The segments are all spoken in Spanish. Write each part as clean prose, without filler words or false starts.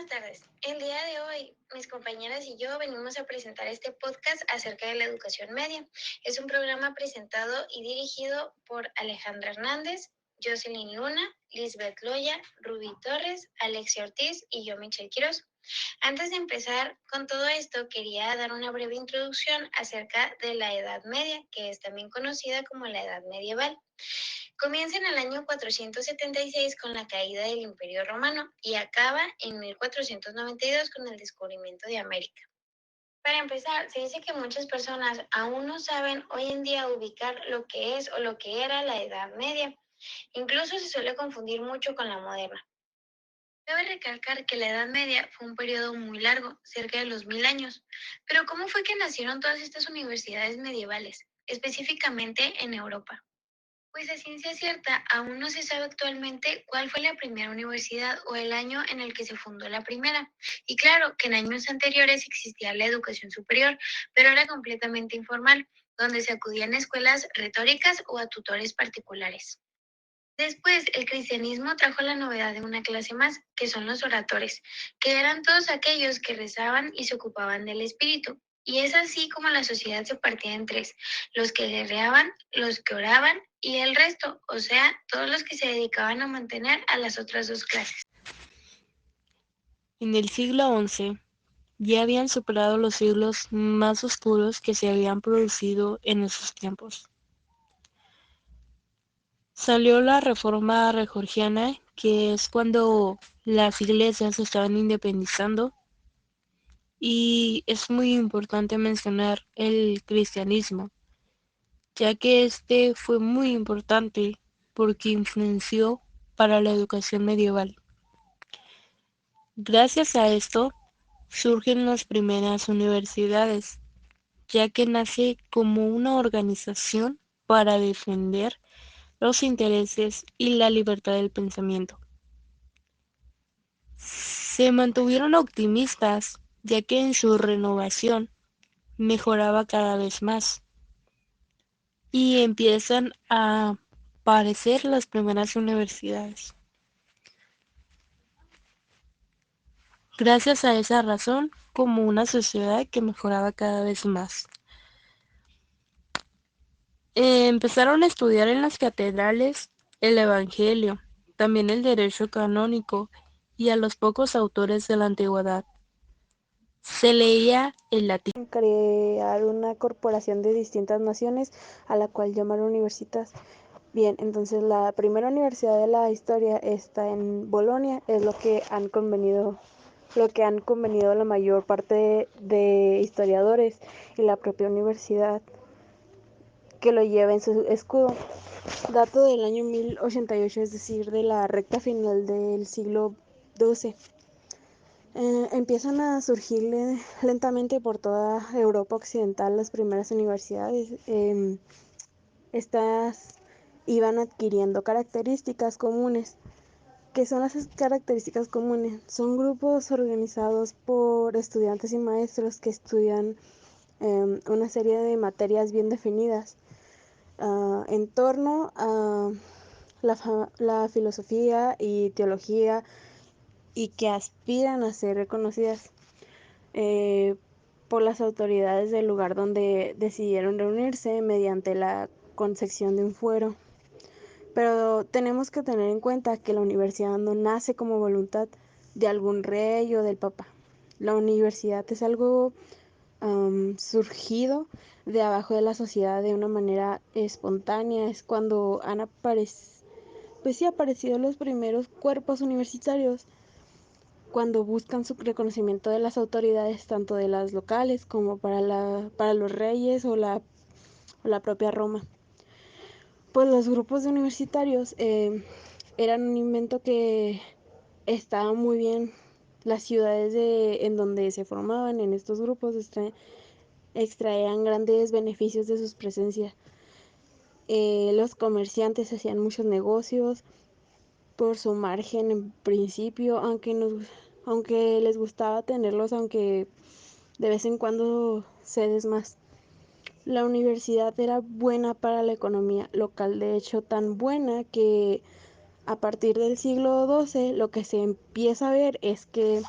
Buenas tardes. El día de hoy, mis compañeras y yo venimos a presentar este podcast acerca de la educación media. Es un programa presentado y dirigido por Alejandra Hernández, Jocelyn Luna, Lisbeth Loya, Rubí Torres, Alexia Ortiz y yo, Michelle Quiroz. Antes de empezar con todo esto, quería dar una breve introducción acerca de la Edad Media, que es también conocida como la Edad Medieval. Comienza en el año 476 con la caída del Imperio Romano y acaba en 1492 con el descubrimiento de América. Para empezar, se dice que muchas personas aún no saben hoy en día ubicar lo que es o lo que era la Edad Media. Incluso se suele confundir mucho con la moderna. Cabe recalcar que la Edad Media fue un periodo muy largo, cerca de los 1000 años. Pero ¿cómo fue que nacieron todas estas universidades medievales, específicamente en Europa? Pues a ciencia cierta, aún no se sabe actualmente cuál fue la primera universidad o el año en el que se fundó la primera. Y claro que en años anteriores existía la educación superior, pero era completamente informal, donde se acudían a escuelas retóricas o a tutores particulares. Después, el cristianismo trajo la novedad de una clase más, que son los oradores, que eran todos aquellos que rezaban y se ocupaban del espíritu. Y es así como la sociedad se partía en tres: los que guerreaban, los que oraban y el resto, o sea, todos los que se dedicaban a mantener a las otras dos clases. En el siglo XI ya habían superado los siglos más oscuros que se habían producido en esos tiempos. Salió la Reforma Georgiana, que es cuando las iglesias se estaban independizando, y es muy importante mencionar el cristianismo, ya que este fue muy importante porque influenció para la educación medieval. Gracias a esto surgen las primeras universidades, ya que nace como una organización para defender los intereses y la libertad del pensamiento. Se mantuvieron optimistas, ya que en su renovación mejoraba cada vez más y empiezan a aparecer las primeras universidades. Gracias a esa razón, como una sociedad que mejoraba cada vez más. Empezaron a estudiar en las catedrales el Evangelio, también el derecho canónico y a los pocos autores de la antigüedad. Se leía el latín. Crear una corporación de distintas naciones a la cual llamaron universitas. Bien, entonces la primera universidad de la historia está en Bolonia, es lo que han convenido la mayor parte de historiadores y la propia universidad que lo lleva en su escudo. Dato del año 1088, es decir, de la recta final del siglo XII. Empiezan a surgir lentamente por toda Europa occidental las primeras universidades. Estas iban adquiriendo características comunes. ¿Qué son las características comunes? Son grupos organizados por estudiantes y maestros que estudian una serie de materias bien definidas en torno a la filosofía y teología, y que aspiran a ser reconocidas eh, por las autoridades del lugar donde decidieron reunirse mediante la concepción de un fuero. Pero tenemos que tener en cuenta que la universidad no nace como voluntad de algún rey o del papa. La universidad es algo surgido de abajo de la sociedad de una manera espontánea. Es cuando han aparecido los primeros cuerpos universitarios, cuando buscan su reconocimiento de las autoridades, tanto de las locales como para los reyes o la propia Roma. Pues los grupos de universitarios eran un invento que estaba muy bien. Las ciudades en donde se formaban en estos grupos extraían grandes beneficios de sus presencias. Los comerciantes hacían muchos negocios por su margen en principio, aunque les gustaba tenerlos, aunque de vez en cuando cedes más. La universidad era buena para la economía local, de hecho tan buena que a partir del siglo XII lo que se empieza a ver es que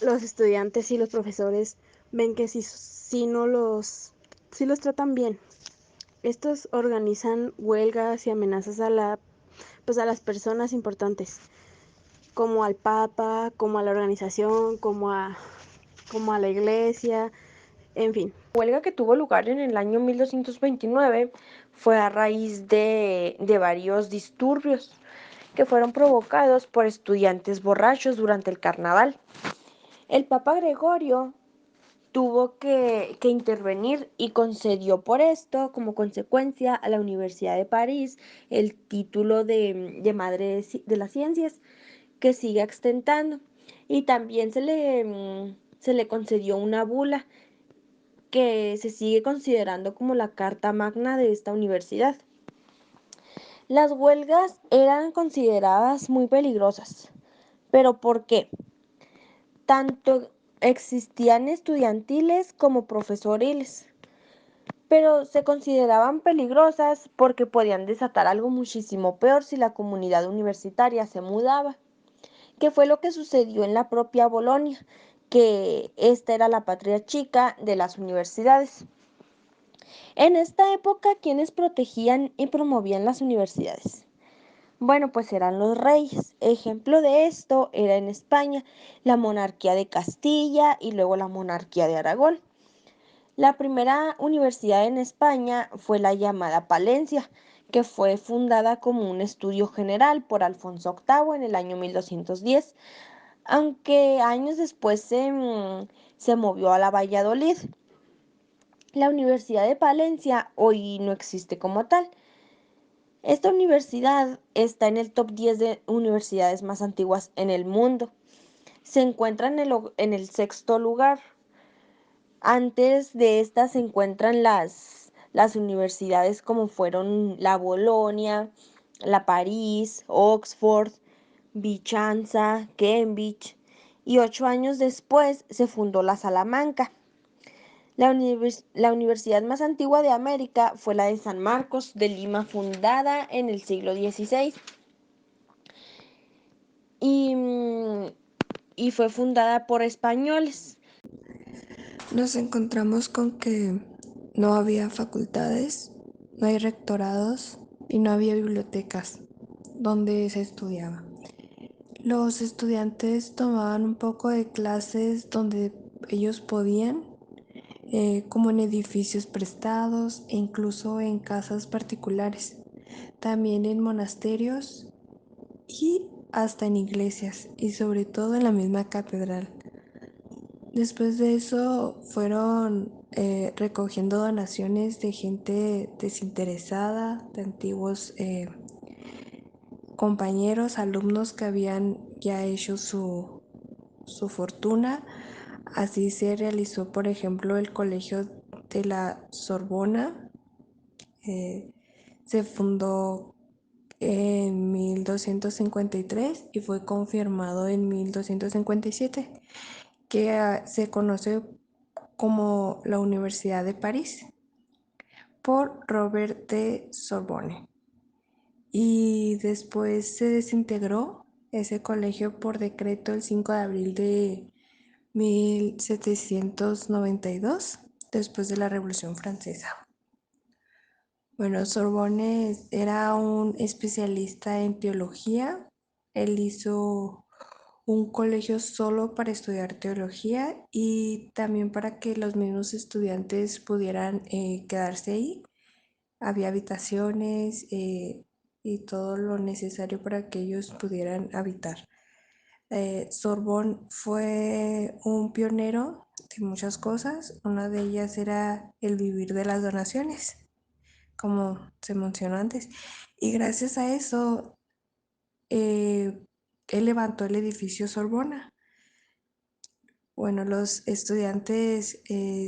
los estudiantes y los profesores ven que si los tratan bien. Estos organizan huelgas y amenazas a las personas importantes, como al Papa, como a la organización, como a la iglesia, en fin. La huelga que tuvo lugar en el año 1229 fue a raíz de varios disturbios que fueron provocados por estudiantes borrachos durante el carnaval. El Papa Gregorio tuvo que intervenir y concedió por esto, como consecuencia, a la Universidad de París el título de Madre de las Ciencias, que sigue extentando. Y también se le concedió una bula que se sigue considerando como la carta magna de esta universidad. Las huelgas eran consideradas muy peligrosas. ¿Pero por qué? Tanto existían estudiantiles como profesoriles, pero se consideraban peligrosas porque podían desatar algo muchísimo peor si la comunidad universitaria se mudaba, que fue lo que sucedió en la propia Bolonia, que esta era la patria chica de las universidades. En esta época, ¿quiénes protegían y promovían las universidades? Bueno, pues eran los reyes. Ejemplo de esto era en España la monarquía de Castilla y luego la monarquía de Aragón. La primera universidad en España fue la llamada Palencia, que fue fundada como un estudio general por Alfonso VIII en el año 1210, aunque años después se movió a la Valladolid. La Universidad de Palencia hoy no existe como tal. Esta universidad está en el top 10 de universidades más antiguas en el mundo. Se encuentra en el sexto lugar. Antes de esta se encuentran las universidades como fueron la Bolonia, la París, Oxford, Vicenza, Cambridge, y 8 años después se fundó la Salamanca. La universidad más antigua de América fue la de San Marcos de Lima, fundada en el siglo XVI y fue fundada por españoles. Nos encontramos con que no había facultades, no hay rectorados y no había bibliotecas donde se estudiaba. Los estudiantes tomaban un poco de clases donde ellos podían, como en edificios prestados e incluso en casas particulares, también en monasterios y hasta en iglesias y sobre todo en la misma catedral. Después de eso fueron recogiendo donaciones de gente desinteresada, de antiguos compañeros, alumnos que habían ya hecho su fortuna. Así se realizó, por ejemplo, el Colegio de la Sorbona. Se fundó en 1253 y fue confirmado en 1257, que se conoce como la Universidad de París por Robert de Sorbonne. Y después se desintegró ese colegio por decreto el 5 de abril de 1792, después de la Revolución Francesa. Bueno, Sorbonne era un especialista en teología. Él hizo un colegio solo para estudiar teología y también para que los mismos estudiantes pudieran quedarse ahí. Había habitaciones y todo lo necesario para que ellos pudieran habitar. Sorbonne fue un pionero de muchas cosas. Una de ellas era el vivir de las donaciones, como se mencionó antes. Y gracias a eso, él levantó el edificio Sorbona. Bueno, los estudiantes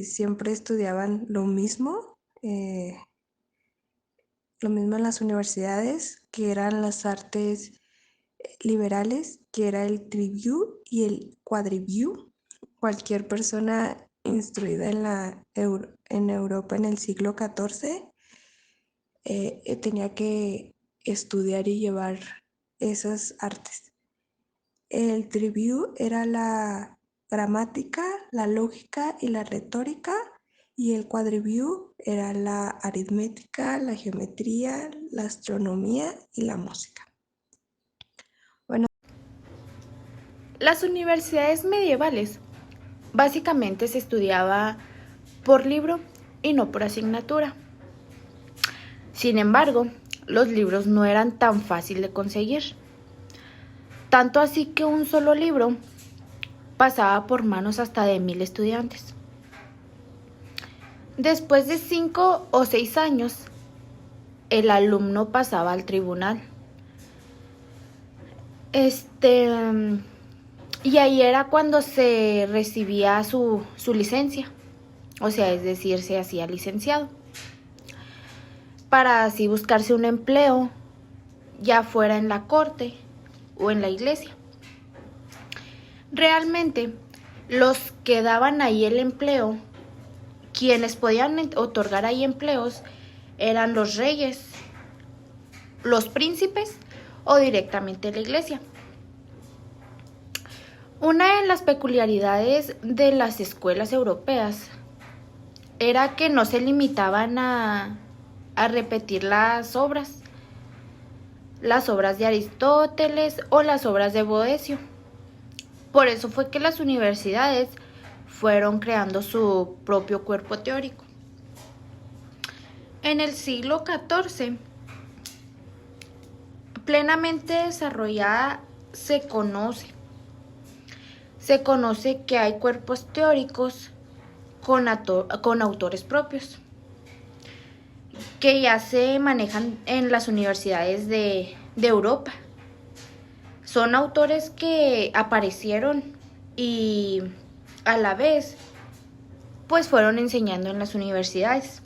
siempre estudiaban lo mismo en las universidades, que eran las artes liberales, que era el trivio y el quadrivio. Cualquier persona instruida en Europa en el siglo XIV tenía que estudiar y llevar esas artes. El trivio era la gramática, la lógica y la retórica, y el quadrivio era la aritmética, la geometría, la astronomía y la música. Las universidades medievales básicamente se estudiaba por libro y no por asignatura. Sin embargo, los libros no eran tan fácil de conseguir. Tanto así que un solo libro pasaba por manos hasta de 1000 estudiantes. Después de 5 o 6 años, el alumno pasaba al tribunal. Y ahí era cuando se recibía su licencia, o sea, es decir, se hacía licenciado, para así buscarse un empleo, ya fuera en la corte o en la iglesia. Realmente, los que daban ahí el empleo, quienes podían otorgar ahí empleos, eran los reyes, los príncipes o directamente la iglesia. Una de las peculiaridades de las escuelas europeas era que no se limitaban a repetir las obras de Aristóteles o las obras de Boecio. Por eso fue que las universidades fueron creando su propio cuerpo teórico. En el siglo XIV, plenamente desarrollada, se conoce que hay cuerpos teóricos con autores propios, que ya se manejan en las universidades de Europa. Son autores que aparecieron y a la vez pues fueron enseñando en las universidades.